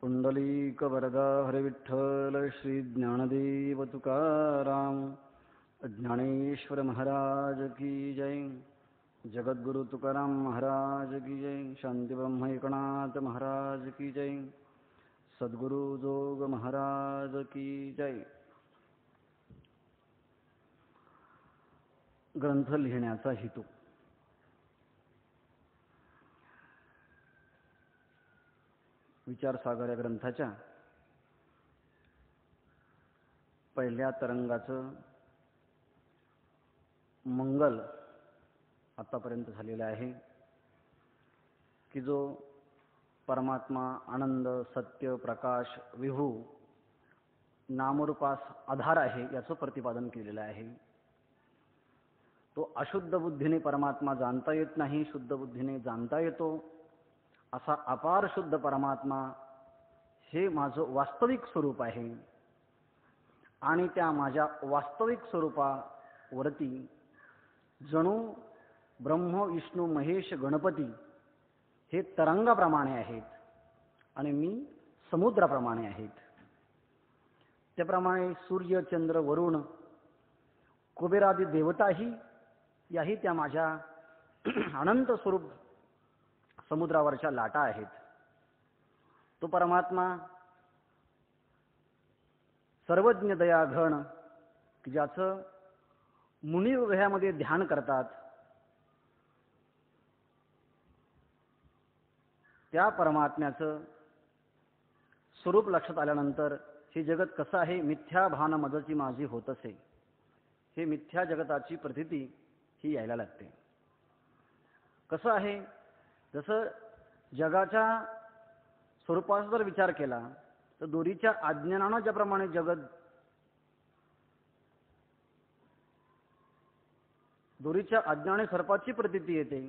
पुंडलीकवरदा हरिविठ्ठल श्री ज्ञानदेव तुकाराम ज्ञानेश्वर महाराज की जय। जगद्गुरु तुकाराम महाराज की जय। शांति ब्रह्म एकनाथ महाराज की जय। सद्गुरु जोग महाराज की जय। ग्रंथ लिहिण्याचा हेतू। विचारसागर या ग्रंथाच्या पहिल्या तरंगाचं मंगल आतापर्यंत झालेलं आहे की जो परमात्मा आनंद सत्य प्रकाश विभू नामरूपास आधार आहे याचं प्रतिपादन केलेलं आहे। तो अशुद्ध बुद्धीने परमात्मा जाणता येत नाही, शुद्ध बुद्धीने जाणता येतो। असा अपार शुद्ध परमात्मा हे माझं वास्तविक स्वरूप आहे आणि त्या माझ्या वास्तविक स्वरूपावरती जणू ब्रह्म विष्णू महेश गणपती हे तरंगाप्रमाणे आहेत आणि मी समुद्राप्रमाणे आहेत। त्याप्रमाणे सूर्य चंद्र वरुण कुबेरादी देवताही याही त्या माझ्या अनंत स्वरूप समुद्रावरच्या लाटा आहेत। तो परमात्मा सर्वज्ञ दया घन की ज्याचं मुनी हृदयामध्ये ध्यान करतात, त्या परमात्म्याचं स्वरूप लक्षात आल्यानंतर हे जगत कसं आहे, मिथ्या भान मजची माझी होत असे, हे मिथ्या जगताची प्रतीती ही यायला लागते। कसं आहे, जसं जगाच्या स्वरूपाचा जर विचार केला तर दोरीच्या अज्ञानानं ज्याप्रमाणे जगत दोरीच्या अज्ञानाने सर्पाची प्रतीती येते,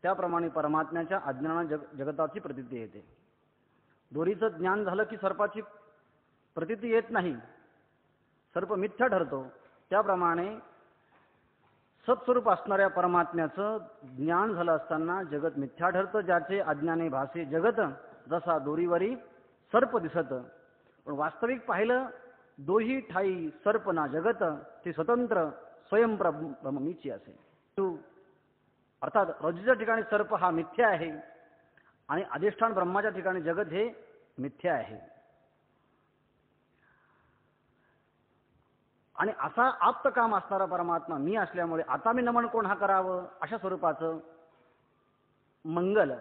त्याप्रमाणे परमात्म्याच्या अज्ञानाने जगताची प्रतीती येते। दोरीचं ज्ञान झालं की सर्पाची प्रतीती येत नाही, सर्प मिथ्या ठरतो। त्याप्रमाणे सत्स्वरूप असणाऱ्या परमात्म्याचं ज्ञान झालं असताना जगत मिथ्या ठरतं। ज्याचे अज्ञाने भासे जगत जसा दोरीवरी सर्प दिसत, पण वास्तविक पाहिलं दोही ठाई सर्प ना जगत, ते स्वतंत्र स्वयंप्रभ मीची असे। अर्थात रज्जूच्या ठिकाणी सर्प हा मिथ्या आहे आणि अधिष्ठान ब्रह्माच्या ठिकाणी जगत हे मिथ्या आहे। आणि असा आप्त काम असणारा परमात्मा मी असल्यामुळे आता मी नमन कोण हा करावं, अशा स्वरूपाचं मंगल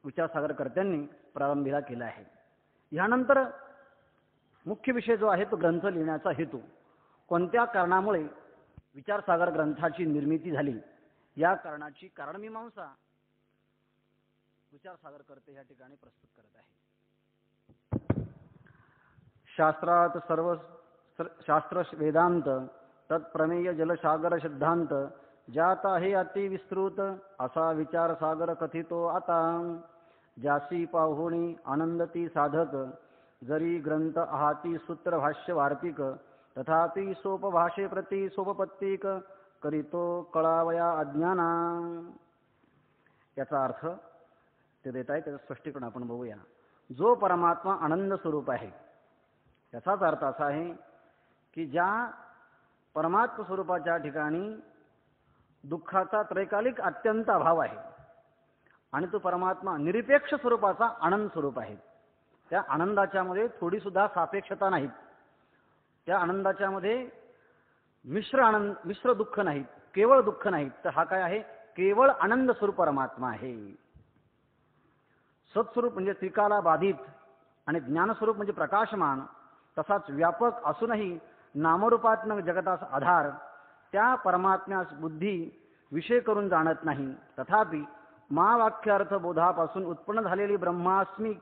विचारसागरकर्त्यांनी प्रारंभीला केला आहे। यानंतर मुख्य विषय जो आहे तो ग्रंथ लिहिण्याचा हेतू, कोणत्या कारणामुळे विचारसागर ग्रंथाची निर्मिती झाली, या कारणाची कारणमीमांसा विचारसागरकर्ते या ठिकाणी प्रस्तुत करत आहे। शास्त्रात सर्व शास्त्र वेदांत तत्प्रमेय जलसागर सिद्धांत ज्यात आहे अति विस्तृत, असा विचार सागर कथितो आता। ज्यासी पाहुणी आनंदती साधक, जरी ग्रंथ आहाती सूत्र भाष्य वार्तिक, तथापि सोपभाषे प्रति सोपपत्तिक, करीतो कळावया अज्ञाना। याचा अर्थ ते देत आहे, त्याचं स्पष्टीकरण आपण बघूया। जो परमात्मा आनंद स्वरूप आहे याचाच अर्थ असा आहे की ज्या परमात्म स्वरूपाच्या ठिकाणी दुःखाचा त्रैकालिक अत्यंत अभाव आहे आणि तो परमात्मा निरपेक्ष स्वरूपाचा आनंद स्वरूप आहे। त्या आनंदाच्या मध्ये थोडी सुद्धा सापेक्षता नाही, त्या आनंदाच्या मध्ये मिश्र दुःख नाही, केवळ दुःख नाही, तर हा काय आहे, केवळ आनंद स्वरूप परमात्मा आहे। सत्स्वरूप म्हणजे त्रिकाला बाधित आणि ज्ञानस्वरूप म्हणजे प्रकाशमान, तसाच व्यापक असूनही नामरूपात्मक जगताचा आधार त्या परमात्म्यास बुद्धी विषय करून जाणत नाही। तथापि महावाक्यार्थ बोधापासून उत्पन्न झालेली ब्रह्मास्मी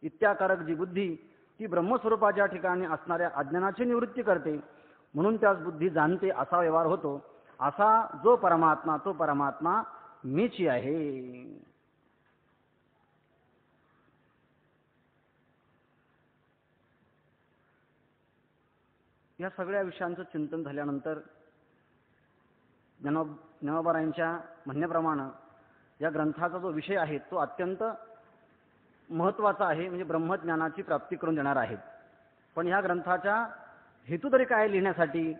इत्याकारक जी बुद्धी ती ब्रह्मस्वरूपाच्या ठिकाणी असणाऱ्या अज्ञानाची निवृत्ती करते, म्हणून त्यास बुद्धी जाणते असा व्यवहार होतो। असा जो परमात्मा तो परमात्मा मीची आहे। या सगळ्या विषयांचं चिंतन झाल्यानंतर ज्ञानोबारायांच्या म्हणण्याप्रमाणे या ग्रंथाचा जो विषय आहे तो अत्यंत महत्त्वाचा आहे, म्हणजे ब्रह्मज्ञानाची प्राप्ती करून देणार आहेत. पण ह्या ग्रंथाचा हेतू तरी काय लिहिण्यासाठी,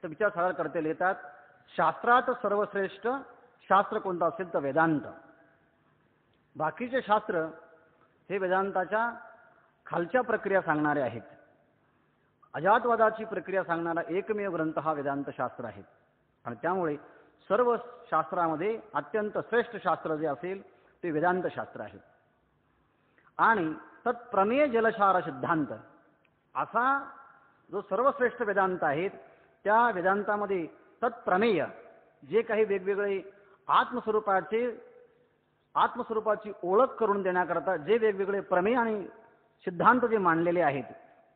तर विचार सादर करते लिहितात, शास्त्रात सर्वश्रेष्ठ शास्त्र कोणतं असेल तर वेदांत. बाकीचे शास्त्र हे वेदांताच्या खालच्या प्रक्रिया सांगणारे आहेत. अजातवादाची प्रक्रिया सांगणारा एकमेव ग्रंथ हा वेदांत शास्त्र आहे. आणि त्यामुळे सर्व शास्त्रामध्ये अत्यंत श्रेष्ठ शास्त्र जे असेल ते वेदांत शास्त्र आहे. आणि तत्प्रमेय जलसार सिद्धांत असा जो सर्वश्रेष्ठ वेदांत आहेत, त्या वेदांतामध्ये तत्प्रमेय जे काही वेगवेगळे आत्मस्वरूपाची ओळख करून देण्याकरता जे वेगवेगळे प्रमेय आणि सिद्धांत जे मांडलेले आहेत,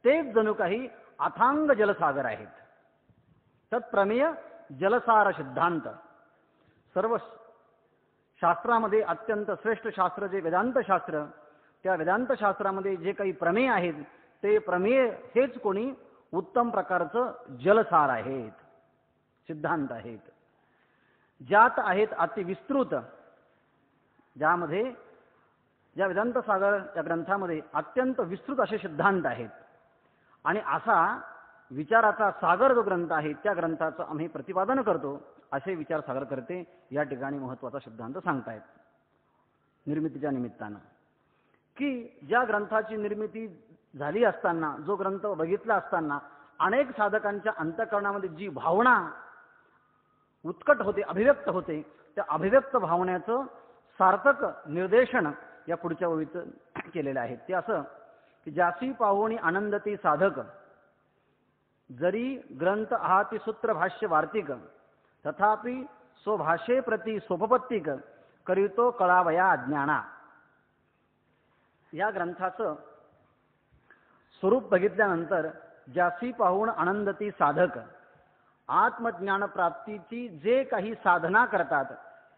तेच जणू काही अथांग जलसागर आहेत. तत्प्रमेय जलसार सिद्धांत. सर्व शास्त्रामध्ये अत्यंत श्रेष्ठ शास्त्र जे वेदांत शास्त्र, त्या वेदांत शास्त्रामध्ये जे काही प्रमेय आहेत, ते प्रमेय हेच कोणी उत्तम प्रकारचं जलसार आहेत, सिद्धांत आहेत. ज्यात आहेत अतिविस्तृत, ज्यामध्ये ज्या वेदांत सागर या ग्रंथामध्ये अत्यंत विस्तृत असे सिद्धांत आहेत. आणि असा विचाराचा सागर जो ग्रंथ आहे, त्या ग्रंथाचं आम्ही प्रतिपादन करतो, असे विचार सागर करते या ठिकाणी महत्त्वाचा सिद्धांत सांगतायत निर्मितीच्या निमित्तानं, की ज्या ग्रंथाची निर्मिती झाली असताना, जो ग्रंथ बघितला असताना अनेक साधकांच्या अंतःकरणामध्ये जी भावना उत्कट होते, अभिव्यक्त होते, त्या अभिव्यक्त भावनेचं सार्थक निर्देशन या पुढच्या ओळीत केलेलं आहे. ते असं की जासी पाहुणी आनंदती साधक, जरी ग्रंथ आहाती सूत्र भाष्य वार्तिक, तथापि स्वभाषे प्रति सोपपत्तिक, करितो कळावया अज्ञाना. या ग्रंथाचं स्वरूप बघितल्यानंतर जासी पाहून आनंदती साधक, आत्मज्ञान प्राप्तीची जे काही साधना करतात,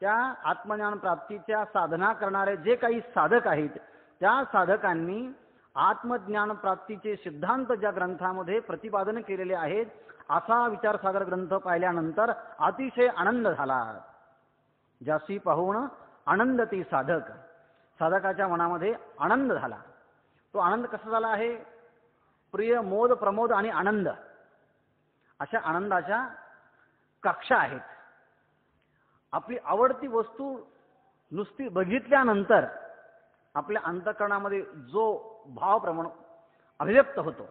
त्या आत्मज्ञान प्राप्तीच्या साधना करणारे जे काही साधक आहेत, त्या साधकांनी आत्मज्ञान प्राप्तीचे सिद्धांत ज्या ग्रंथामध्ये प्रतिपादन केलेले आहेत, असा विचारसागर ग्रंथ पाहिल्यानंतर अतिशय आनंद झाला. जासी पाहून आनंदती साधक, साधकाच्या मनामध्ये आनंद झाला. तो आनंद कसा झाला आहे? प्रिय, मोद, प्रमोद आणि आनंद अशा आनंदाच्या कक्षा आहेत. आपली आवडती वस्तू नुसती बघितल्यानंतर आपल्या अंतःकरणामध्ये जो भाव प्रमाण अभिव्यक्त होतो,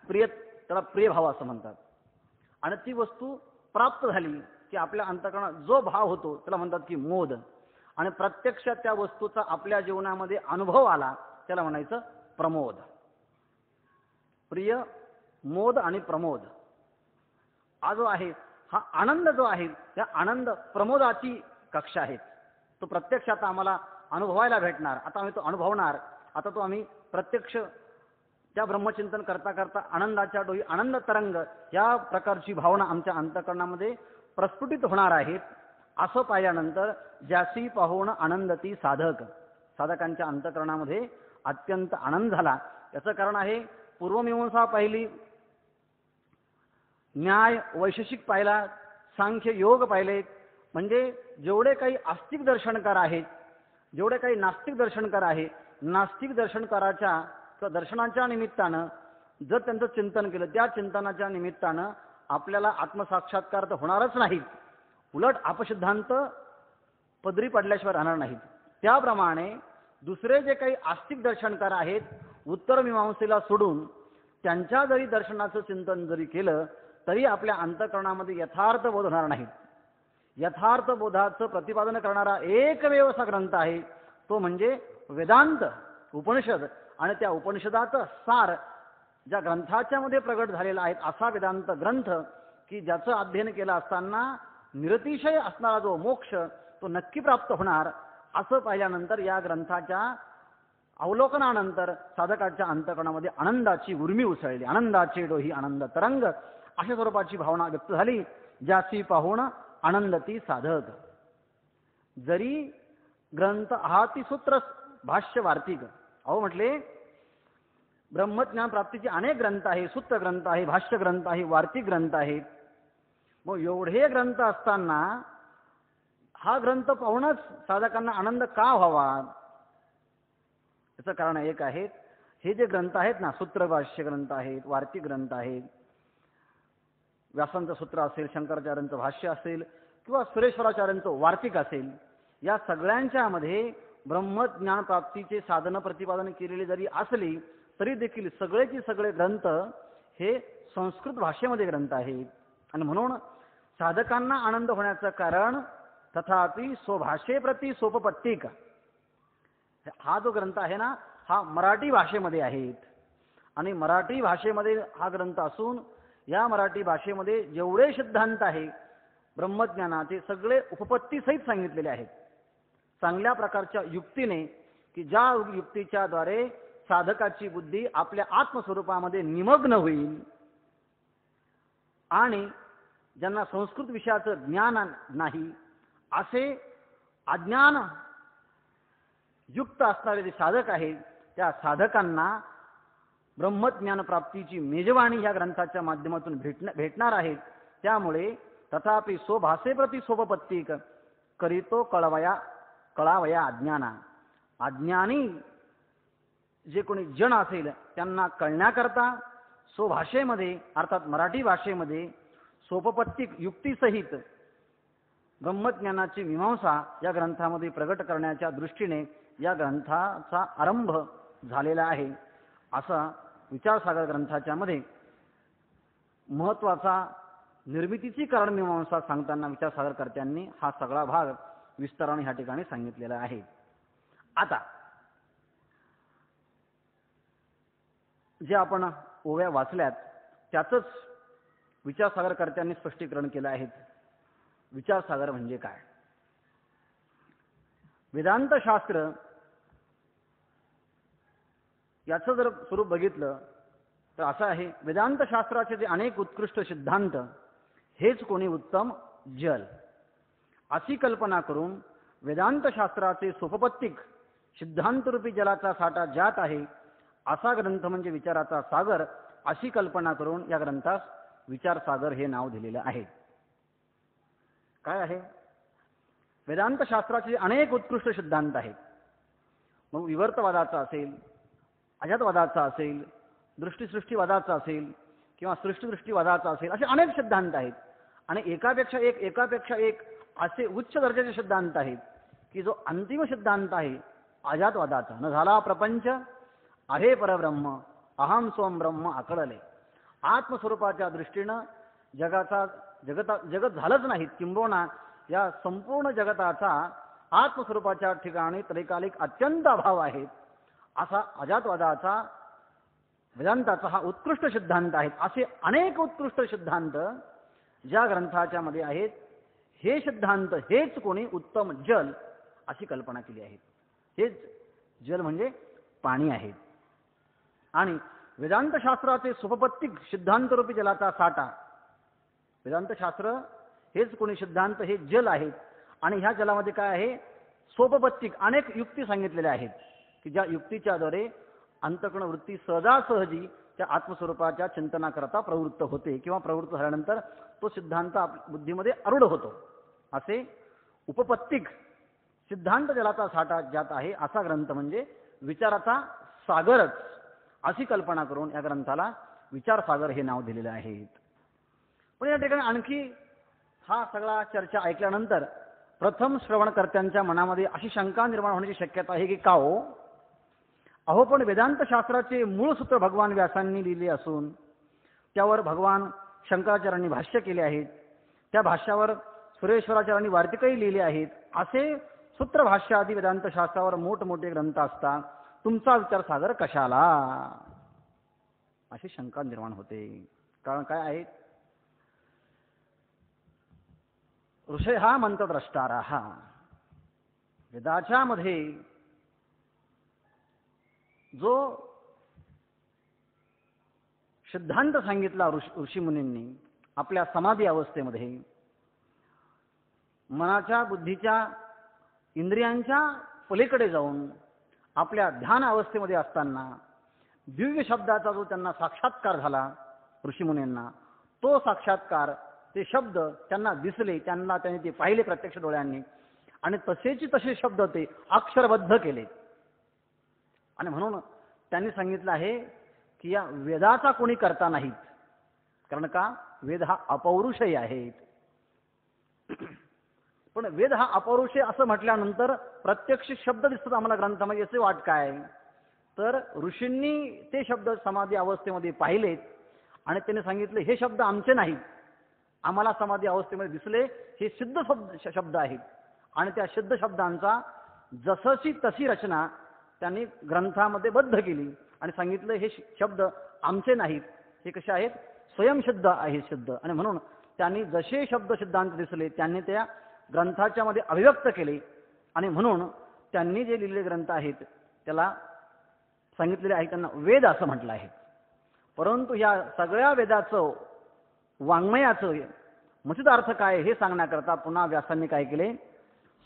प्रिय, त्याला प्रिय भाव असं म्हणतात. आणि ती वस्तू प्राप्त झाली की आपल्या अंतःकरणात जो भाव होतो त्याला म्हणतात की मोद. आणि प्रत्यक्षात त्या वस्तूचा आपल्या जीवनामध्ये अनुभव आला त्याला म्हणायचं प्रमोद. प्रिय, मोद आणि प्रमोद हा जो आहे, हा आनंद जो आहे, त्या आनंद प्रमोदाची कक्षा आहे. तो प्रत्यक्षात आम्हाला अनुभवायला भेटणार. आता आम्ही तो अनुभवणार. आता तो आम्ही प्रत्यक्ष त्या ब्रह्मचिंतन करता करता आनंदाच्या डोही, आनंद तरंग या प्रकारची भावना आमच्या अंतःकरणामध्ये प्रस्फुटित होणार आहेत. असं पाहिल्यानंतर जासी पाहून आनंदती साधक, साधकांच्या अंतःकरणामध्ये अत्यंत आनंद झाला. याचं कारण आहे, पूर्वमीमांसा पाहिली, न्याय वैशेषिक पाहिला, सांख्य योग पाहिले. म्हणजे जेवढे काही आस्तिक दर्शनकार आहेत, जेवढे काही नास्तिक दर्शनकार आहे, नास्तिक दर्शनकाराच्या दर्शनाच्या निमित्तानं जर त्यांचं चिंतन केलं, त्या चिंतनाच्या निमित्तानं आपल्याला आत्मसाक्षात्कार तर होणारच नाही, उलट अपसिद्धांत पदरी पडल्याशिवाय राहणार नाहीत. त्याप्रमाणे दुसरे जे काही आस्तिक दर्शनकार आहेत, उत्तर मीमांसेला सोडून त्यांच्या जरी दर्शनाचं चिंतन जरी केलं तरी आपल्या अंतःकरणामध्ये यथार्थ बोध होणार नाही. यथार्थ बोधाचं प्रतिपादन करणारा एकमेव असा ग्रंथ आहे तो म्हणजे वेदांत उपनिषद. आणि त्या उपनिषदाचं सार ज्या ग्रंथाच्या मध्ये प्रगट झालेला आहे असा वेदांत ग्रंथ की ज्याचं अध्ययन केलं असताना निरतिशय असणारा जो मोक्ष तो नक्की प्राप्त होणार. असं पाहिल्यानंतर या ग्रंथाच्या अवलोकनानंतर साधकाच्या अंतःकरणामध्ये आनंदाची उर्मी उसळली. आनंदाचे डोही आनंद तरंग अशा स्वरूपाची भावना व्यक्त झाली. ज्याची पाहून आनंदती साधक, जरी ग्रंथ आहाती सूत्र भाष्य वार्तिक. अहो म्हटले ब्रह्मज्ञान प्राप्तीचे अनेक ग्रंथ आहे, सूत्र ग्रंथ आहे, भाष्य ग्रंथ आहे, वार्तिक ग्रंथ आहेत. मग एवढे ग्रंथ असताना हा ग्रंथ पाहूनच साधकांना आनंद का व्हावा? याचं कारण एक आहे, हे जे ग्रंथ आहेत ना, सूत्रभाष्य ग्रंथ आहेत, वार्तिक ग्रंथ आहेत, व्यासांचं सूत्र असेल, शंकराचार्यांचं भाष्य असेल किंवा सुरेश्वराचार्यांचं वार्तिक असेल, या सगळ्यांच्या मध्ये ब्रह्मज्ञान प्राप्तीचे साधन प्रतिपादन केलेली जरी असली तरी देखील सगळेचे सगळे ग्रंथ हे संस्कृत भाषेमध्ये ग्रंथ आहेत. आणि म्हणून साधकांना आनंद होण्याचं कारण तथापि स्वभाषेप्रती सोपपत्तिक, हा जो ग्रंथ आहे ना, हा मराठी भाषेमध्ये आहेत. आणि मराठी भाषेमध्ये हा ग्रंथ असून या मराठी भाषेमध्ये जेवढे सिद्धांत आहे ब्रह्मज्ञानाचे सगळे उपपत्तीसहित सांगितलेले आहेत, चांगल्या प्रकारच्या युक्तीने, की ज्या युक्तीच्या द्वारे साधकाची बुद्धी आपल्या आत्मस्वरूपामध्ये निमग्न होईल. आणि ज्यांना संस्कृत विषयाचं ज्ञान नाही असे अज्ञान युक्त असणारे जे साधक आहेत त्या साधकांना ब्रह्मज्ञान प्राप्तीची मेजवानी ह्या ग्रंथाच्या माध्यमातून भेटणार आहे. त्यामुळे तथापि स्वभाषेप्रती सोपपत्तिक करीतो कळावया अज्ञाना, अज्ञानी जे कोणी जन असेल त्यांना कळण्याकरता स्वभाषेमध्ये अर्थात मराठी भाषेमध्ये सोपपत्तिक युक्तीसहित ब्रह्मज्ञानाची मीमांसा या ग्रंथामध्ये प्रगट करण्याच्या दृष्टीने या ग्रंथाचा आरंभ झालेला आहे. असा विचारसागर ग्रंथाच्या मध्ये महत्वाचा निर्मितीची कारणमीमांसा सांगताना विचारसागरकर्त्यांनी हा सगळा भाग विस्ताराने ह्या ठिकाणी सांगितलेला आहे. आता जे आपण ओव्या वाचल्यात त्याचंच विचारसागरकर्त्यांनी स्पष्टीकरण केलं आहे. विचारसागर म्हणजे काय? वेदांत शास्त्र याचं जर स्वरूप बघितलं तर असं आहे, वेदांत शास्त्राचे जे अनेक उत्कृष्ट सिद्धांत हेच कोणी उत्तम जल, अशी कल्पना करून वेदांत शास्त्राचे सोपपत्तिक सिद्धांतरूपी जलाचा साठा ज्यात आहे असा ग्रंथ म्हणजे विचाराचा सागर, अशी कल्पना करून या ग्रंथास विचारसागर हे नाव दिलेलं आहे. काय आहे? वेदांत शास्त्राचे अनेक उत्कृष्ट सिद्धांत आहेत. मग विवर्तवादाचा असेल, अजातवादाचा असेल, दृष्टीसृष्टीवादाचा असेल किंवा सृष्टीदृष्टीवादाचा असेल, असे अनेक सिद्धांत आहेत. आणि एकापेक्षा एक असे उच्च दर्जाचे सिद्धांत आहेत की जो अंतिम सिद्धांत आहे अजातवादाचा, न झाला प्रपंच आहे परब्रह्म अहम स्वम ब्रह्म आकळले. आत्मस्वरूपाच्या दृष्टीनं जगत झालंच नाहीत, किंबहुना या संपूर्ण जगताचा आत्मस्वरूपाच्या ठिकाणी त्रैकालिक अत्यंत अभाव आहे, असा अजातवादाचा वेदांताचा हा उत्कृष्ट सिद्धांत आहेत. असे अनेक उत्कृष्ट सिद्धांत ज्या ग्रंथाच्या मध्ये आहेत, हे सिद्धांत हेच कोणी उत्तम जल अशी कल्पना केली आहे. हेच जल म्हणजे पाणी आहे. आणि वेदांत शास्त्राचे सुपपत्तिक सिद्धांतरूपी जलाचा साठा, वेदांत शास्त्र हेच कोणी सिद्धांत हे जल आहेत. आणि ह्या जलामध्ये काय आहे? सोपपत्तिक अनेक युक्ती सांगितलेल्या आहेत की ज्या युक्तीच्याद्वारे अंतःकरण वृत्ती सहजासहजी त्या आत्मस्वरूपाच्या चिंतनाकरता प्रवृत्त होते किंवा प्रवृत्त झाल्यानंतर तो सिद्धांत बुद्धीमध्ये आरूढ होतो. असे उपपत्तिक सिद्धांत जलाचा साठा ज्यात आहे असा ग्रंथ म्हणजे विचाराचा सागरच, अशी कल्पना करून या ग्रंथाला विचारसागर हे नाव दिलेले आहे. पण या ठिकाणी आणखी हा सगळा चर्चा ऐकल्यानंतर प्रथम श्रवणकर्त्यांच्या मनामध्ये अशी शंका निर्माण होण्याची शक्यता आहे की का हो, अहो पण वेदांत शास्त्राचे मूळ सूत्र भगवान व्यासांनी लिहिले असून त्यावर भगवान शंकराचार्यांनी भाष्य केले आहेत, त्या भाष्यावर सुरेश्वराचार्यांनी वार्तिकही लिहिले आहेत, असे सूत्रभाष्य आदी वेदांत शास्त्रावर मोठमोठे ग्रंथ असतात, तुमचा विचारसागर कशाला, अशी शंका निर्माण होते. कारण काय आहे? ऋषय हा मंत्रद्रष्टारा, हा वेदाच्या मध्ये जो सिद्धांत सांगितला ऋषीमुनींनी आपल्या समाधी अवस्थेमध्ये, मनाच्या बुद्धीच्या इंद्रियांच्या पलीकडे जाऊन आपल्या ध्यान अवस्थेमध्ये असताना दिव्य शब्दाचा जो त्यांना साक्षात्कार झाला ऋषीमुनींना, तो साक्षात्कार, ते शब्द त्यांना दिसले, त्यांनी ते पाहिले प्रत्यक्ष डोळ्यांनी, आणि तसेची तसे शब्द ते अक्षरबद्ध केले. आणि म्हणून त्यांनी सांगितलं आहे की या वेदाचा कोणी करता नाहीत. कारण का वेद हा अपौरुषेय आहे. पण वेद हा अपौरुषेय असं म्हटल्यानंतर प्रत्यक्ष शब्द दिसतात आम्हाला ग्रंथामध्ये, असे वाट काय? तर ऋषींनी ते शब्द समाधी अवस्थेमध्ये पाहिलेत आणि त्यांनी सांगितले हे शब्द आमचे नाहीत, आम्हाला समाधी अवस्थेमध्ये दिसले हे सिद्ध शब्द आहेत. आणि त्या सिद्ध शब्दांचा जसची तशी रचना त्यांनी ग्रंथामध्ये बद्ध केली आणि सांगितलं हे शब्द आमचे नाहीत, हे कसे आहेत? स्वयंसिद्ध आहे सिद्ध. आणि म्हणून त्यांनी जसे शब्द सिद्धांत दिसले त्यांनी त्या ग्रंथाच्या मध्ये अभिव्यक्त केले. आणि म्हणून त्यांनी जे लिहिलेले ग्रंथ आहेत त्याला सांगितलेले आहे त्यांना वेद असं म्हटलं आहे. परंतु ह्या सगळ्या वेदाचं वाङ्मयाचं मसिद अर्थ काय हे सांगण्याकरता पुन्हा व्यासांनी काय केले?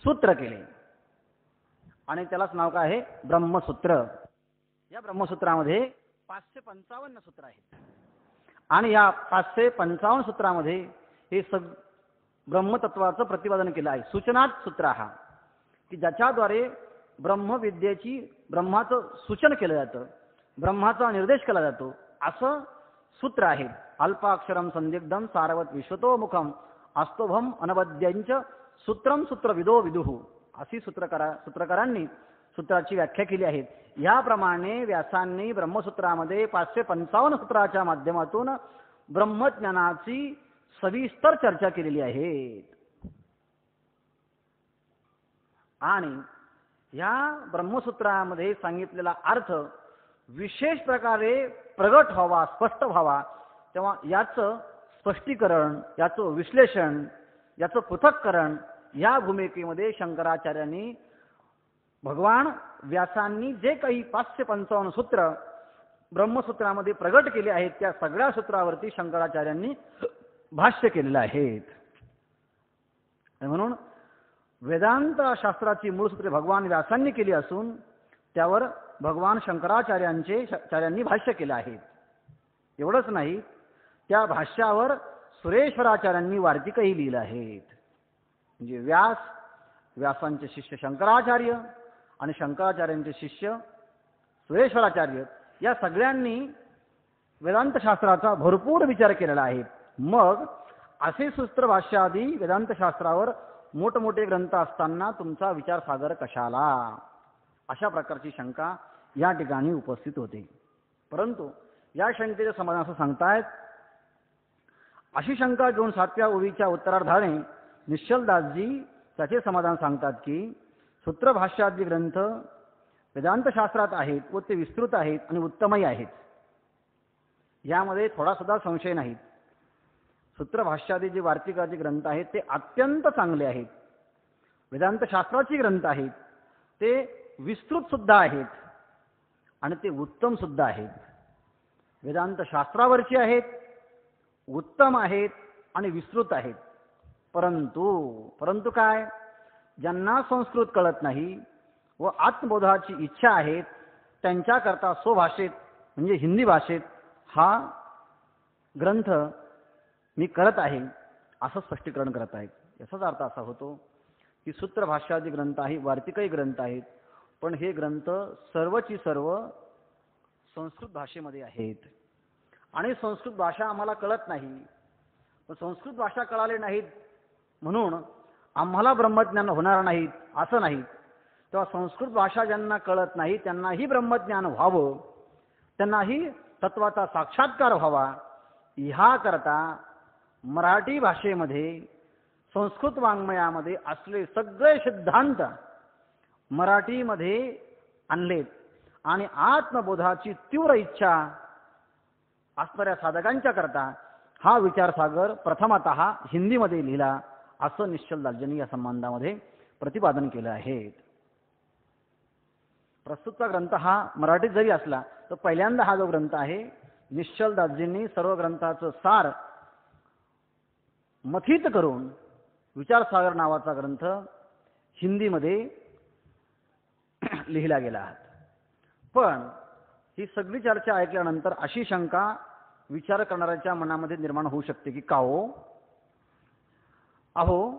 सूत्र केले. आणि त्यालाच नाव काय आहे? ब्रह्मसूत्र. या ब्रह्मसूत्रामध्ये 555 सूत्र आहेत. आणि या 555 सूत्रामध्ये हे ब्रह्मतत्वाचं प्रतिपादन केलं आहे. सूचनात सूत्र हा की ज्याच्याद्वारे ब्रह्मविद्येची ब्रह्माचं सूचन केलं जातं, ब्रह्माचा निर्देश केला जातो, असं सूत्र आहे. अल्पाक्षरम संदिग्धम सारवत विश्वतोमुखम अस्तोभम अनवद्यंच सूत्रम सूत्रविदो विदुः अशी सूत्रकारांनी सूत्राची व्याख्या केली आहे. याप्रमाणे व्यासांनी ब्रह्मसूत्रामध्ये 555 सूत्राच्या माध्यमातून ब्रह्मज्ञानाची सविस्तर चर्चा केलेली आहे. आणि या ब्रह्मसूत्रामध्ये सांगितलेला अर्थ विशेष प्रकारे प्रगट व्हावा, स्पष्ट व्हावा, तेव्हा याचं स्पष्टीकरण, याचं विश्लेषण, याचं पृथक्करण या भूमिकेमध्ये शंकराचार्यांनी, भगवान व्यासांनी जे काही 555 सूत्र ब्रह्मसूत्रामध्ये प्रगट केले आहेत त्या सगळ्या सूत्रावरती शंकराचार्यांनी भाष्य केलेलं आहे. म्हणून वेदांत शास्त्राची मूळ सूत्रे भगवान व्यासांनी केली असून त्यावर भगवान शंकराचार्यांनी भाष्य केलं आहे. एवढंच नाही, त्या भाष्यावर सुरेश्वराचार्यांनी वार्तिकही लिहिलं आहेत. म्हणजे व्यासांचे शिष्य शंकराचार्य आणि शंकराचार्यांचे शिष्य सुरेश्वराचार्य या सगळ्यांनी वेदांत शास्त्राचा भरपूर विचार केलेला आहे. मग असे सूत्र भाष्यादी वेदांत शास्त्रावर मोठमोठे ग्रंथ असताना तुमचा विचारसागर कशाला, अशा प्रकारची शंका या ठिकाणी उपस्थित होते. परंतु या शंकेचे समाधान असं सांगतायत, अशी शंका घेऊन 7व्या ओळीच्या उत्तरार्धाने निश्चलदासजी त्याचे समाधान सांगतात की सूत्रभाष्यादी ग्रंथ वेदांत शास्त्रात आहेत व ते विस्तृत आहेत आणि उत्तमही आहेत, यामध्ये थोडा सुद्धा संशय नाही. सूत्रभाष्यादी जे वार्तिकाचे ग्रंथ आहेत ते अत्यंत चांगले आहेत. वेदांत शास्त्राची ग्रंथ आहेत ते विस्तृत सुद्धा आहेत आणि ते उत्तम सुद्धा आहेत. वेदांत शास्त्रावरची आहेत, उत्तम आहेत आणि विस्तृत आहेत. परंतु काय, ज्यांना संस्कृत कळत नाही व आत्मबोधाची इच्छा आहे त्यांच्याकरता स्वभाषेत म्हणजे हिंदी भाषेत हा ग्रंथ मी करत आहे असं स्पष्टीकरण करत आहेत. याचाच अर्थ असा होतो की सूत्रभाष्यादी ग्रंथ आहे, वार्तिकही ग्रंथ आहेत, पण हे ग्रंथ सर्वची सर्व संस्कृत भाषेमध्ये आहेत. आणि संस्कृत भाषा आम्हाला कळत नाही, पण संस्कृत भाषा कळाली नाहीत म्हणून आम्हाला ब्रह्मज्ञान होणार नाहीत असं नाही. तेव्हा संस्कृत भाषा ज्यांना कळत नाही त्यांनाही ब्रह्मज्ञान व्हावं, त्यांनाही तत्वाचा साक्षात्कार व्हावा, ह्याकरता मराठी भाषेमध्ये संस्कृत वाङ्मयामध्ये असले सगळे सिद्धांत मराठीमध्ये आणलेत. आणि आत्मबोधाची तीव्र इच्छा असणाऱ्या साधकांच्या करता हा विचारसागर प्रथमतः हिंदीमध्ये लिहिला असं निश्चलदासजींनी या संबंधामध्ये प्रतिपादन केलं आहे. प्रस्तुतचा ग्रंथ हा मराठीत जरी असला तर पहिल्यांदा हा जो ग्रंथ आहे निश्चलदासजींनी सर्व ग्रंथाचं सार मथित करून विचारसागर नावाचा ग्रंथ हिंदीमध्ये लिहिला गेला आहे. पण ही सगळी चर्चा ऐकल्यानंतर अशी शंका विचार करणाऱ्याच्या मनामध्ये निर्माण होऊ शकते की अहो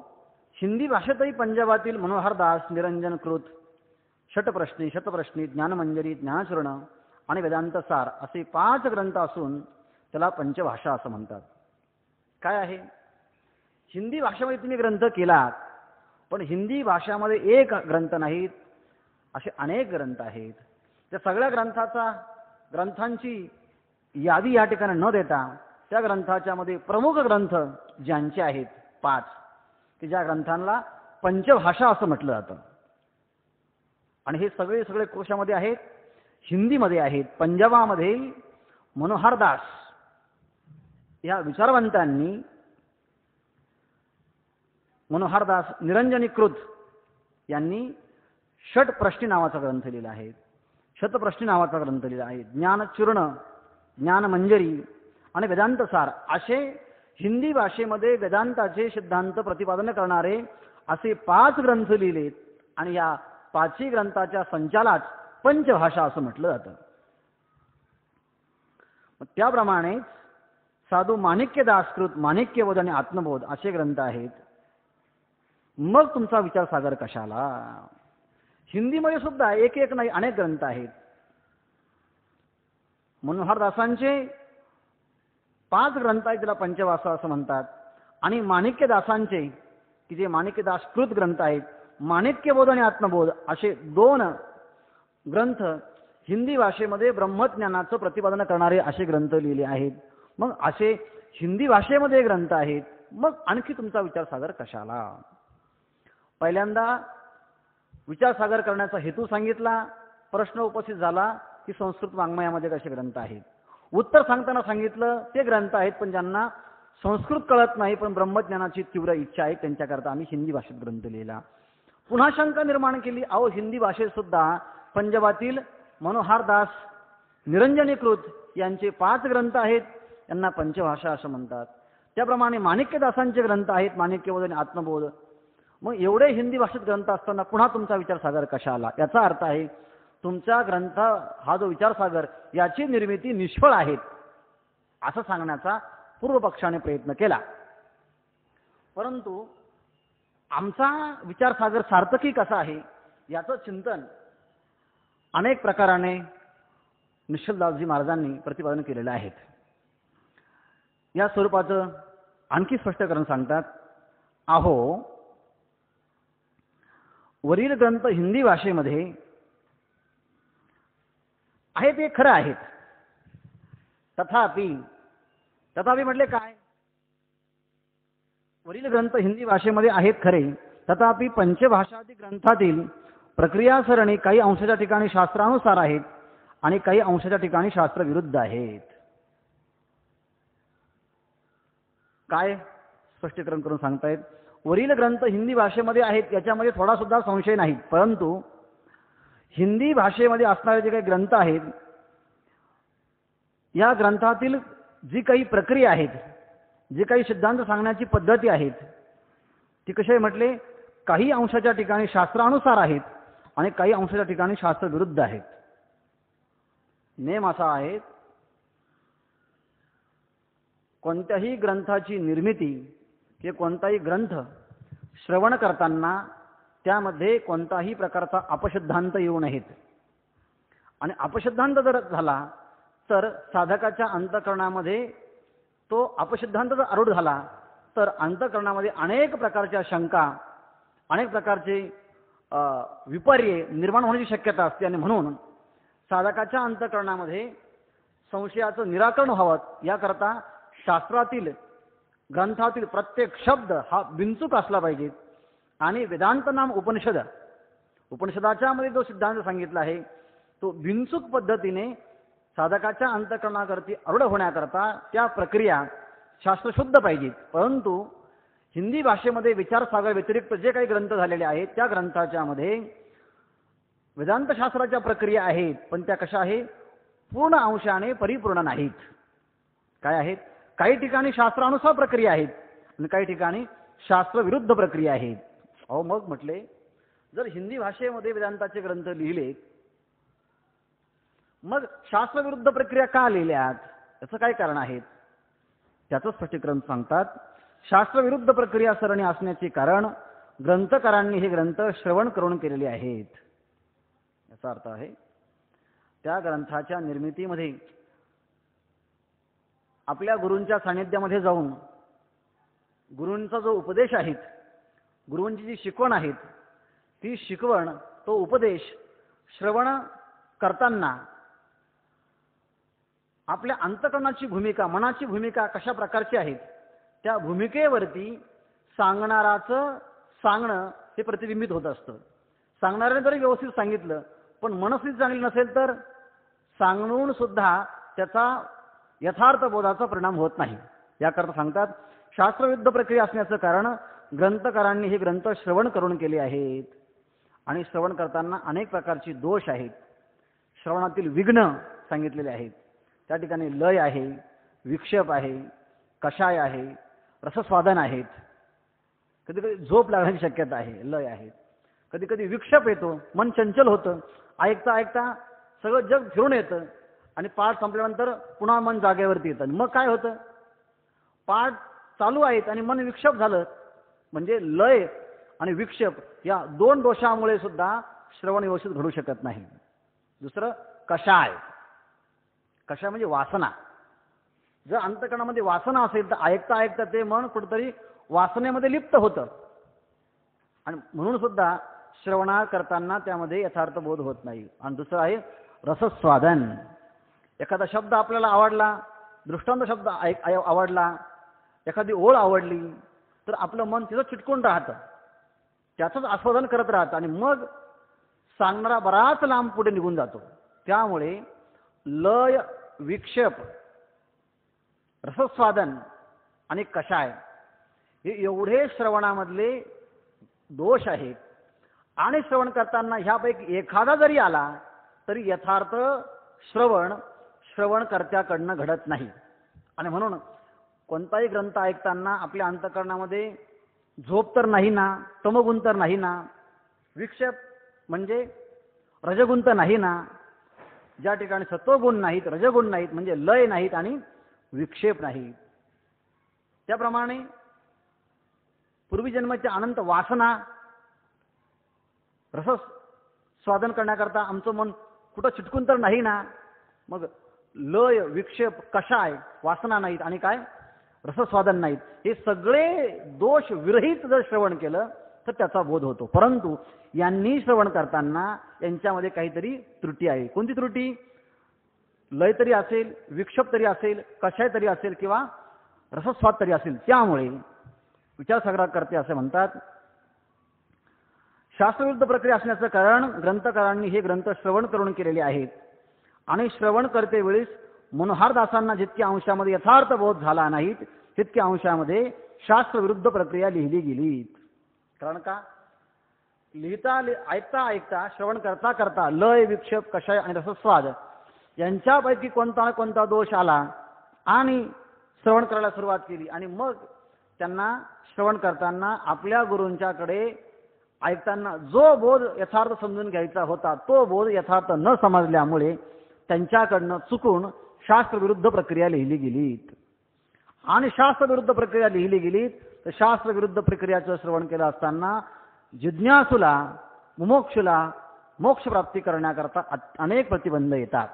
हिंदी भाषेतही पंजाबातील मनोहरदास, निरंजनकृत, शतप्रश्नी, ज्ञानमंजरी, ज्ञानचूर्ण आणि वेदांत सार असे 5 ग्रंथ असून त्याला पंचभाषा असं म्हणतात. काय आहे? हिंदी भाषेमध्ये तुम्ही ग्रंथ केलात, पण हिंदी भाषामध्ये एक ग्रंथ नाहीत, असे अनेक ग्रंथ आहेत. त्या सगळ्या ग्रंथांची यादी या ठिकाणी न देता त्या ग्रंथाच्या मध्ये प्रमुख ग्रंथ ज्यांचे आहेत 5, की ज्या ग्रंथांना पंचभाषा असं म्हटलं जातं. आणि हे सगळे कोशामध्ये आहेत, हिंदीमध्ये आहेत. पंजाबामध्ये मनोहरदास या विचारवंतांनी मनोहरदास निरंजनीकृत यांनी षटप्रश्नी नावाचा ग्रंथ लिहिला आहे, शतप्रश्नी नावाचा ग्रंथ लिहिला आहे, ज्ञानचूर्ण, ज्ञानमंजरी आणि वेदांत सार असे हिंदी भाषेमध्ये वेदांताचे सिद्धांत प्रतिपादन करणारे असे 5 ग्रंथ लिहिलेत. आणि या 5ही ग्रंथाच्या संचालाच पंचभाषा असं म्हटलं जातं. त्याप्रमाणे साधू माणिक्यदासकृत माणिक्यबोध आणि आत्मबोध असे ग्रंथ आहेत. मग तुमचा विचारसागर कशाला? हिंदीमध्ये सुद्धा एक नाही अनेक ग्रंथ आहेत. मनोहरदासांचे 5 ग्रंथ आहेत, त्याला पंचभाषा असं म्हणतात. आणि माणिक्यदासांचे, की जे माणिक्यदासकृत ग्रंथ आहेत, माणिक्यबोध आणि आत्मबोध असे 2 ग्रंथ हिंदी भाषेमध्ये ब्रह्मज्ञानाचं प्रतिपादन करणारे असे ग्रंथ लिहिले आहेत. मग असे हिंदी भाषेमध्ये ग्रंथ आहेत, मग आणखी तुमचा विचारसागर कशाला? पहिल्यांदा विचारसागर करण्याचा हेतू सांगितला, प्रश्न उपस्थित झाला की संस्कृत वाङ्मयामध्ये कसे ग्रंथ आहेत. उत्तर सांगताना सांगितलं ते ग्रंथ आहेत, पण ज्यांना संस्कृत कळत नाही पण ब्रह्मज्ञानाची तीव्र इच्छा आहे त्यांच्याकरता आम्ही हिंदी भाषेत ग्रंथ लिहिला. पुन्हा शंका निर्माण केली, अहो हिंदी भाषेत सुद्धा पंजाबातील मनोहरदास निरंजनीकृत यांचे 5 ग्रंथ आहेत, यांना पंचभाषा असं म्हणतात. त्याप्रमाणे माणिक्यदासांचे ग्रंथ आहेत, माणिक्यबोध आणि आत्मबोध. मग एवढे हिंदी भाषेत ग्रंथ असताना पुन्हा तुमचा विचारसागर कशाला? याचा अर्थ आहे तुमचा ग्रंथ हा जो विचारसागर याची निर्मिती निष्फळ आहे असं सांगण्याचा पूर्वपक्षाने प्रयत्न केला. परंतु आमचा विचारसागर सार्थकी कसा आहे याचं चिंतन अनेक प्रकाराने निश्चलदासजी महाराजांनी प्रतिपादन केलेलं आहे. या स्वरूपाचं आणखी स्पष्टीकरण सांगतात. अहो वरील ग्रंथ हिंदी भाषेमध्ये आहेत, ते खरं आहेत. तथापि म्हटले काय? वरील ग्रंथ हिंदी भाषेमध्ये आहेत खरे, तथापि पंचभाषादी ग्रंथातील प्रक्रिया सरणी काही अंशाच्या ठिकाणी शास्त्रानुसार आहेत आणि काही अंशाच्या ठिकाणी शास्त्र विरुद्ध आहेत. काय स्पष्टीकरण करून सांगतायत? वरील ग्रंथ हिंदी भाषेमध्ये आहेत याच्यामध्ये थोडा सुद्धा संशय नाही, परंतु हिंदी भाषेमध्ये असणारे जे काही ग्रंथ आहेत या ग्रंथातील जी काही प्रक्रिया आहेत, जे काही सिद्धांत सांगण्याची पद्धती आहेत ती कसे म्हटले, काही अंशाच्या ठिकाणी शास्त्रानुसार आहेत आणि काही अंशाच्या ठिकाणी शास्त्र विरुद्ध आहेत. नेम असा आहे, कोणत्याही ग्रंथाची निर्मिती की कोणताही ग्रंथ श्रवण करताना त्यामध्ये कोणताही प्रकारचा अपसिद्धांत येऊ नयेत. आणि अपसिद्धांत जर झाला तर साधकाच्या अंतःकरणामध्ये तो अपसिद्धांत जर आरूढ झाला तर अंतःकरणामध्ये अनेक प्रकारच्या शंका, अनेक प्रकारचे विपर्य निर्माण होण्याची शक्यता असते. आणि म्हणून साधकाच्या अंतःकरणामध्ये संशयाचं निराकरण व्हावं याकरता शास्त्रातील ग्रंथातील प्रत्येक शब्द हा बिनचूक असला पाहिजे. आणि वेदांत नाम उपनिषदाच्या मध्ये जो सिद्धांत सांगितला आहे तो बिनचूक पद्धतीने साधकाच्या अंतःकरणाकरती आरूढ होण्याकरता त्या प्रक्रिया शास्त्रशुद्ध पाहिजेत. परंतु हिंदी भाषेमध्ये विचारसागर व्यतिरिक्त जे काही ग्रंथ झालेले आहेत त्या ग्रंथाच्या मध्ये वेदांत शास्त्राच्या प्रक्रिया आहेत, पण त्या कशा आहेत? पूर्ण अंशाने परिपूर्ण नाहीत. काय आहेत? काही ठिकाणी शास्त्रानुसार प्रक्रिया आहेत आणि काही ठिकाणी शास्त्रविरुद्ध प्रक्रिया आहेत. अहो मग म्हटले, जर हिंदी भाषेमध्ये वेदांताचे ग्रंथ लिहिले मग शास्त्रविरुद्ध प्रक्रिया का लिहिल्यात? याचं काय कारण आहे? त्याचं स्पष्टीकरण सांगतात. शास्त्रविरुद्ध प्रक्रिया सरणी असण्याचे कारण ग्रंथकारांनी हे ग्रंथ श्रवण करून केलेले आहेत. याचा अर्थ आहे त्या ग्रंथाच्या निर्मितीमध्ये आपल्या गुरूंच्या सानिध्यामध्ये जाऊन गुरूंचा जो उपदेश आहे, गुरूंची जी शिकवण आहे, ती शिकवण, तो उपदेश श्रवण करताना आपल्या अंतःकरणाची भूमिका, मनाची भूमिका कशा प्रकारची आहे, त्या भूमिकेवरती सांगणाराचं सांगणं हे प्रतिबिंबित होत असतं. सांगणाऱ्याने जरी व्यवस्थित सांगितलं पण मनस्थिती चांगली नसेल तर सांगून सुद्धा त्याचा यथार्थ बोधाचा परिणाम होत नाही. याकरता सांगतात शास्त्रविरुद्ध प्रक्रिया असण्याचं कारण ग्रंथकारांनी हे ग्रंथ श्रवण करून केले आहेत आणि श्रवण करताना अनेक प्रकारची दोष आहेत. श्रवणातील विघ्न सांगितलेले आहेत. त्या ठिकाणी लय आहे, विक्षेप आहे, कषाय आहे, रसस्वादन आहेत. कधी कधी झोप लागण्याची शक्यता आहे, लय आहे. कधी कधी विक्षेप येतो, मन चंचल होतं, ऐकता ऐकता सगळं जग फिरून येतं आणि पाठ संपल्यानंतर पुन्हा मन जागेवरती येतं. मग काय होतं, पाठ चालू आहेत आणि मन विक्षेप झालं, म्हणजे लय आणि विक्षेप या दोन दोषामुळे सुद्धा श्रवण व्यवस्थित घडू शकत नाही. दुसरं कषाय. कषाय म्हणजे वासना. जर अंतःकरणामध्ये वासना असेल तर ऐकता ऐकता ते मन कुठेतरी वासनेमध्ये लिप्त होतं आणि म्हणून सुद्धा श्रवणा करताना त्यामध्ये यथार्थ बोध होत नाही. आणि दुसरं आहे रसस्वादन. एखादा शब्द आपल्याला आवडला, दृष्टांत शब्द आवडला, एखादी ओळ आवडली तर आपलं मन तिथं चिटकून राहतं, त्याचंच आस्वादन करत राहतं आणि मग सांगणारा बराच लांब पुढे निघून जातो. त्यामुळे लय, विक्षेप, रसस्वादन आणि कषाय हे एवढे श्रवणामधले दोष आहेत आणि श्रवण करताना ह्यापैकी एखादा जरी आला तरी यथार्थ श्रवणकर्त्याकडनं घडत नाही. आणि म्हणून कोणताही ग्रंथ ऐकताना आपल्या अंतःकरणामध्ये झोप तर नाही ना, तमगुण तर नाही ना, विक्षेप म्हणजे रजगुण तर नाही ना, ज्या ठिकाणी सत्वगुण नाहीत, रजगुण नाहीत म्हणजे लय नाहीत आणि विक्षेप नाहीत. त्याप्रमाणे पूर्वीजन्माच्या अनंत वासना रस स्वादन करण्याकरता आमचं मन कुठं चिटकून तर नाही ना, मग लय, विक्षेप, कषाय, वासना नाहीत आणि काय रसस्वादन नाहीत. हे सगळे दोष विरहित जर श्रवण केलं तर त्याचा बोध होतो. परंतु यांनी श्रवण करताना यांच्यामध्ये काहीतरी त्रुटी आहे. कोणती त्रुटी? लय तरी असेल, विक्षेप तरी असेल, कषाय तरी असेल किंवा रसस्वाद तरी असेल. त्यामुळे विचारसागराकर्ते असे म्हणतात, शास्त्रविरुद्ध प्रक्रिया असण्याचं कारण ग्रंथकारांनी हे ग्रंथ श्रवण करून केलेले आहेत आणि श्रवण करते वेळेस मनोहारदासांना जितक्या अंशामध्ये यथार्थ बोध झाला नाही तितक्या अंशामध्ये शास्त्रविरुद्ध प्रक्रिया लिहिली गेली. कारण का, ऐकता ऐकता, श्रवण करता करता लय, विक्षेप, कषाय आणि रसस्वाद यांच्यापैकी कोणता ना कोणता दोष आला आणि श्रवण करायला सुरुवात केली आणि मग त्यांना श्रवण करताना आपल्या गुरूंच्याकडे ऐकताना जो बोध यथार्थ समजून घ्यायचा होता तो बोध यथार्थ न समजल्यामुळे त्यांच्याकडनं चुकून शास्त्रविरुद्ध प्रक्रिया लिहिली गेली. आणि शास्त्रविरुद्ध प्रक्रिया लिहिली गेली तर शास्त्रविरुद्ध प्रक्रियाचं श्रवण केलं असताना जिज्ञासूला, मुमुक्षुला मोक्ष प्राप्ती करण्याकरता अनेक प्रतिबंध येतात.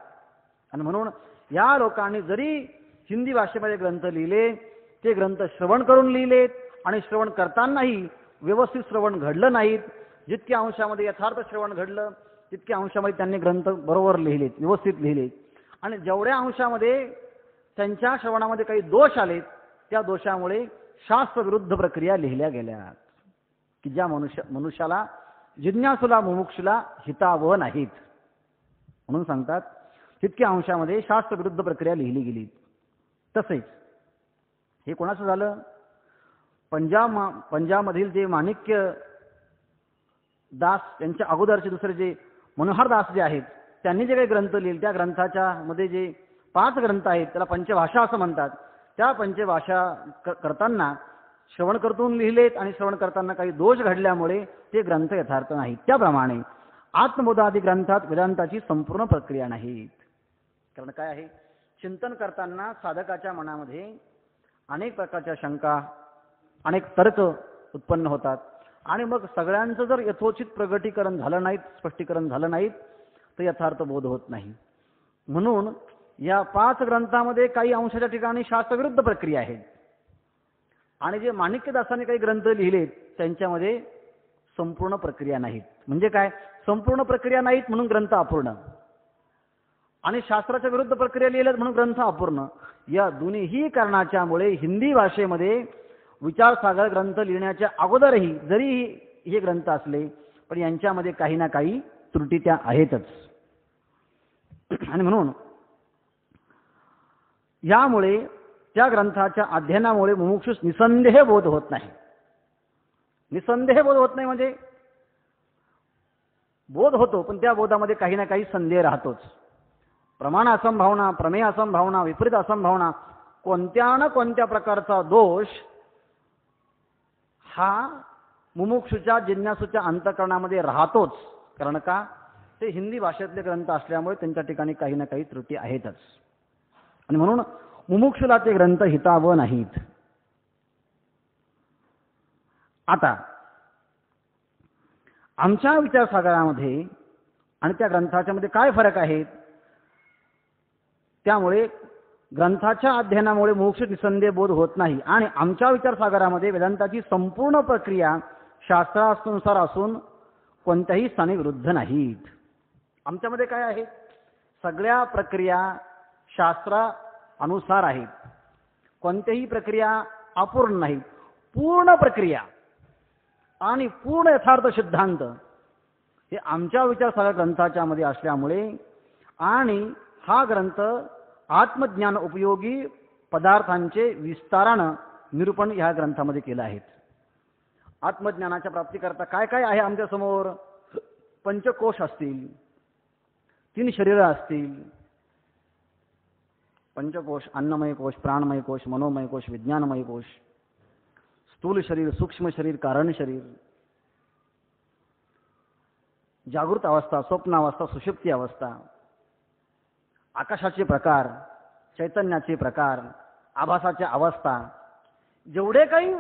आणि म्हणून या लोकांनी जरी हिंदी भाषेमध्ये ग्रंथ लिहिले, ते ग्रंथ श्रवण करून लिहिलेत आणि श्रवण करतानाही व्यवस्थित श्रवण घडलं नाहीत. जितक्या अंशामध्ये यथार्थ श्रवण घडलं तितक्या अंशामध्ये त्यांनी ग्रंथ बरोबर लिहिलेत, व्यवस्थित लिहिलेत. आणि जेवढ्या अंशामध्ये त्यांच्या श्रवणामध्ये काही दोष आलेत त्या दोषामुळे शास्त्रविरुद्ध प्रक्रिया लिहिल्या गेल्या की ज्या मनुष्याला, जिज्ञासूला, मुमुक्षुला हितावह नाहीत. म्हणून सांगतात तितक्या अंशामध्ये शास्त्रविरुद्ध प्रक्रिया लिहिली गेली. तसेच हे कोणाचं झालं? पंजाबमधील जे माणिक्य दास यांच्या अगोदरचे दुसरे जे मनोहर दास जे आहेत त्यांनी जे काही ग्रंथ लिहिले त्या ग्रंथाच्या मध्ये जे 5 ग्रंथ आहेत त्याला पंचभाषा असं म्हणतात. त्या पंचभाषा करताना श्रवण करतून लिहिलेत आणि श्रवण करताना काही दोष घडल्यामुळे ते ग्रंथ यथार्थ नाहीत. त्याप्रमाणे आत्मबोधादी ग्रंथात वेदांताची संपूर्ण प्रक्रिया नाहीत. कारण काय आहे, चिंतन करताना साधकाच्या मनामध्ये अनेक प्रकारच्या शंका, अनेक तर्क उत्पन्न होतात आणि मग सगळ्यांचं जर यथोचित प्रगटीकरण झालं नाहीत, स्पष्टीकरण झालं नाहीत, तर यथार्थ बोध होत नाही. म्हणून या 5 ग्रंथामध्ये काही अंशाच्या ठिकाणी शास्त्रविरुद्ध प्रक्रिया आहेत आणि जे माणिक्यदासांनी काही ग्रंथ लिहिलेत त्यांच्यामध्ये संपूर्ण प्रक्रिया नाहीत. म्हणजे काय, संपूर्ण प्रक्रिया नाहीत म्हणून ग्रंथ अपूर्ण, आणि शास्त्राच्या विरुद्ध प्रक्रिया लिहिल्यात म्हणून ग्रंथ अपूर्ण. या दोन्हीही कारणाच्यामुळे हिंदी भाषेमध्ये विचारसागर ग्रंथ लिहिण्याच्या अगोदरही जरी हे ग्रंथ असले पण यांच्यामध्ये काही ना काही त्रुटी त्या आहेतच. आणि म्हणून यामुळे त्या ग्रंथाच्या अध्ययनामुळे मुमुक्षुस निसंदेह बोध होत नाही. निसंदेह बोध होत नाही म्हणजे बोध होतो पण त्या बोधामध्ये काही ना काही संदेह राहतोच. प्रमाण असंभावना, प्रमेय असंभावना, विपरीत असंभावना, कोणत्या ना कोणत्या प्रकारचा दोष हा मुमुक्षुच्या जिज्ञासूच्या अंतःकरणामध्ये राहतोच. कारण का, ते हिंदी भाषेतले ग्रंथ असल्यामुळे त्यांच्या ठिकाणी काही ना काही त्रुटी आहेतच. आणि म्हणून मुमुक्षुला ते ग्रंथ हितावह नाहीत. आता आमच्या विचारसागरामध्ये आणि त्या ग्रंथाच्या मध्ये काय फरक आहे, त्यामुळे ग्रंथाच्या अध्ययनामुळे मोक्ष निसंदेह बोध होत नाही. आणि आमच्या विचारसागरामध्ये वेदांताची संपूर्ण प्रक्रिया शास्त्रानुसार असून कोणत्याही स्थानी विरुद्ध नाहीत. आमच्यामध्ये काय आहे, सगळ्या प्रक्रिया शास्त्रानुसार आहेत, कोणत्याही प्रक्रिया अपूर्ण नाहीत. पूर्ण प्रक्रिया आणि पूर्ण यथार्थ सिद्धांत हे आमच्या विचारसागर ग्रंथाच्या मध्ये असल्यामुळे, आणि हा ग्रंथ आत्मज्ञान उपयोगी पदार्थांचे विस्तारानं निरूपण ह्या ग्रंथामध्ये केलं आहे. आत्मज्ञानाच्या प्राप्तीकरता काय काय आहे आमच्या समोर, पंचकोश असतील, 3 शरीरं असतील, पंचकोश, अन्नमय कोश, प्राणमय कोश, मनोमय कोश, विज्ञानमय कोश, स्थूल शरीर, सूक्ष्म शरीर, कारण शरीर, जागृत अवस्था, स्वप्नावस्था, सुषुप्ती अवस्था, आकाशाचे प्रकार, चैतन्याचे प्रकार, आभासाच्या अवस्था, जेवढे काही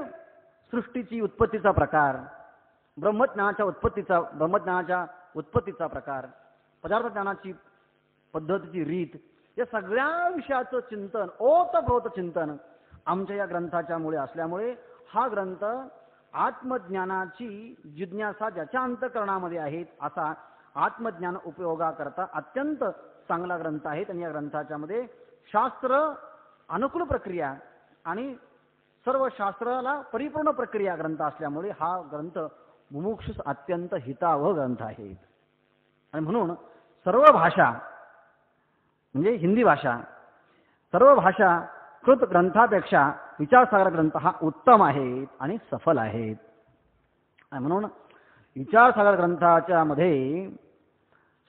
सृष्टीची उत्पत्तीचा प्रकार, ब्रह्मज्ञानाच्या उत्पत्तीचा प्रकार, पदार्थ ज्ञानाची पद्धतीची रीत, या सगळ्या विषयाचं चिंतन, ओतप्रोत चिंतन आमच्या या ग्रंथाच्या मुळे असल्यामुळे हा ग्रंथ आत्मज्ञानाची जिज्ञासा ज्याच्या अंतःकरणामध्ये आहे असा आत्मज्ञान उपयोगाकरता अत्यंत चांगला ग्रंथ आहे. आणि या ग्रंथाच्या मध्ये शास्त्र अनुकूल प्रक्रिया आणि सर्व शास्त्राला परिपूर्ण प्रक्रिया ग्रंथ असल्यामुळे हा ग्रंथ मुमुक्षुस अत्यंत हितावह ग्रंथ आहे. आणि म्हणून सर्व भाषा म्हणजे हिंदी भाषा, सर्व भाषा कृत ग्रंथापेक्षा विचारसागर ग्रंथ हा उत्तम आहे आणि सफल आहे. आणि म्हणून विचारसागर ग्रंथाच्या मध्ये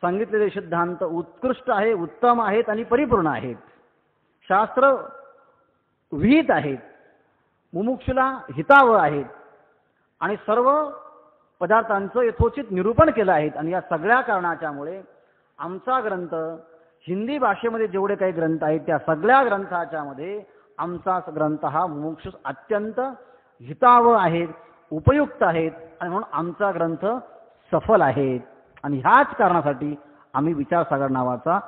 सांगितलेले सिद्धांत उत्कृष्ट आहे, उत्तम आहेत आणि परिपूर्ण आहेत. शास्त्र विहित आहेत, मुमुक्षुला हितावह आहेत आणि सर्व पदार्थांचं यथोचित निरूपण केलं आहे. आणि या सगळ्या कारणाच्यामुळे आमचा ग्रंथ हिंदी भाषेमध्ये जेवढे काही ग्रंथ आहेत त्या सगळ्या ग्रंथाच्या मध्ये आमचा ग्रंथ हा मुमुक्षुस अत्यंत हितावह आहेत, उपयुक्त आहेत आणि म्हणून आमचा ग्रंथ सफल आहे. आणि ह्याच कारणासाठी आम्ही विचारसागर नावाचा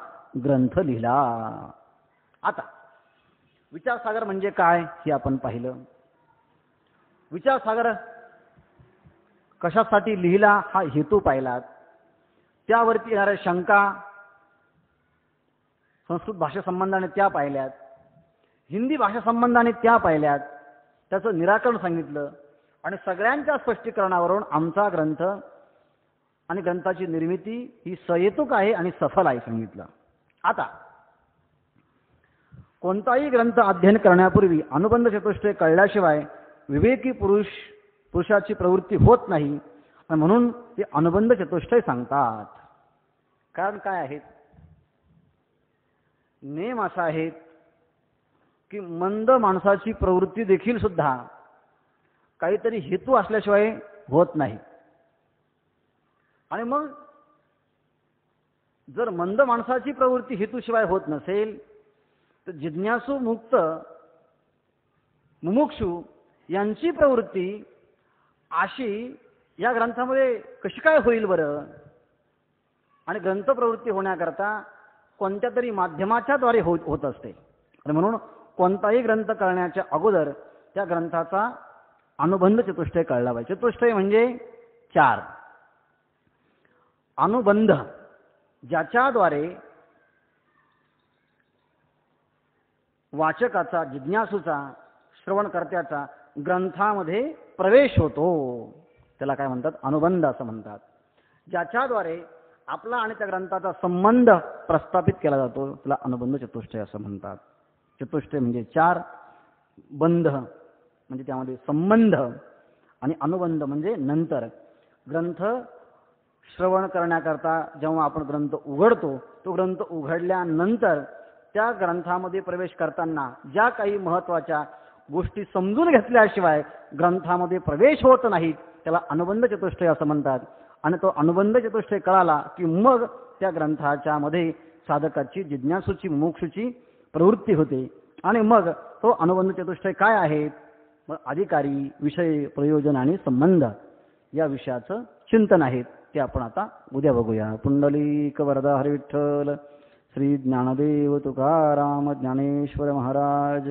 ग्रंथ लिहिला. आता विचारसागर म्हणजे काय हे आपण पाहिलं. विचारसागर कशासाठी लिहिला हा हेतू पाहिलात. त्यावरती येणाऱ्या शंका संस्कृत भाषा संबंधाने त्या पाहिल्यात, हिंदी भाषा संबंधाने त्या पाहिल्यात, त्याचं निराकरण सांगितलं आणि सगळ्यांच्या स्पष्टीकरणावरून आमचा ग्रंथ आणि ग्रंथाची निर्मिती ही सहेतुक आहे आणि सफल आहे सांगितलं. आता कोणताही ग्रंथ अध्ययन करण्यापूर्वी अनुबंध चतुष्टय कळल्याशिवाय विवेकी पुरुषाची प्रवृत्ती होत नाही. म्हणून ते अनुबंध चतुष्टय सांगतात. कारण काय आहेत, नेम असा आहे की मंद माणसाची प्रवृत्ती देखील सुद्धा काहीतरी हेतू असल्याशिवाय होत नाही. आणि मग जर मंद माणसाची प्रवृत्ती हेतूशिवाय होत नसेल तर जिज्ञासू मुक्त मुमुक्षू यांची प्रवृत्ती अशी या ग्रंथामध्ये कशी काय होईल बरं? आणि ग्रंथ प्रवृत्ती होण्याकरता कोणत्या तरी माध्यमाच्या द्वारे होत असते. आणि म्हणून कोणताही ग्रंथ करण्याच्या अगोदर त्या ग्रंथाचा अनुबंध चतुष्टय कळला पाहिजे. चतुष्टय म्हणजे 4. अनुबंध ज्याच्याद्वारे वाचकाचा, जिज्ञासूचा, श्रवणकर्त्याचा ग्रंथामध्ये प्रवेश होतो, त्याला काय म्हणतात? अनुबंध असं म्हणतात. ज्याच्याद्वारे आपला आणि त्या ग्रंथाचा संबंध प्रस्थापित केला जातो त्याला अनुबंध चतुष्टय असं म्हणतात. चतुष्टय म्हणजे 4, बंध म्हणजे त्यामध्ये संबंध, आणि अनुबंध म्हणजे नंतर ग्रंथ श्रवण करण्याकरता जेव्हा आपण ग्रंथ उघडतो, तो ग्रंथ उघडल्यानंतर त्या ग्रंथामध्ये प्रवेश करताना ज्या काही महत्त्वाच्या गोष्टी समजून घेतल्याशिवाय ग्रंथामध्ये प्रवेश होत नाहीत त्याला अनुबंध चतुष्टय असं म्हणतात. आणि तो अनुबंध चतुष्टय कळाला की मग त्या ग्रंथाच्या मध्ये साधकाची, जिज्ञासूची, मुमुक्षूची प्रवृत्ती होते. आणि मग तो अनुबंध चतुष्टय काय आहे? मग अधिकारी, विषय, प्रयोजन आणि संबंध या विषयाचं चिंतन आहे. ते आपण आता उद्या बघूया. पुंडलिक वरदा हरी विठ्ठल. श्री ज्ञानदेव तुकाराम ज्ञानेश्वर महाराज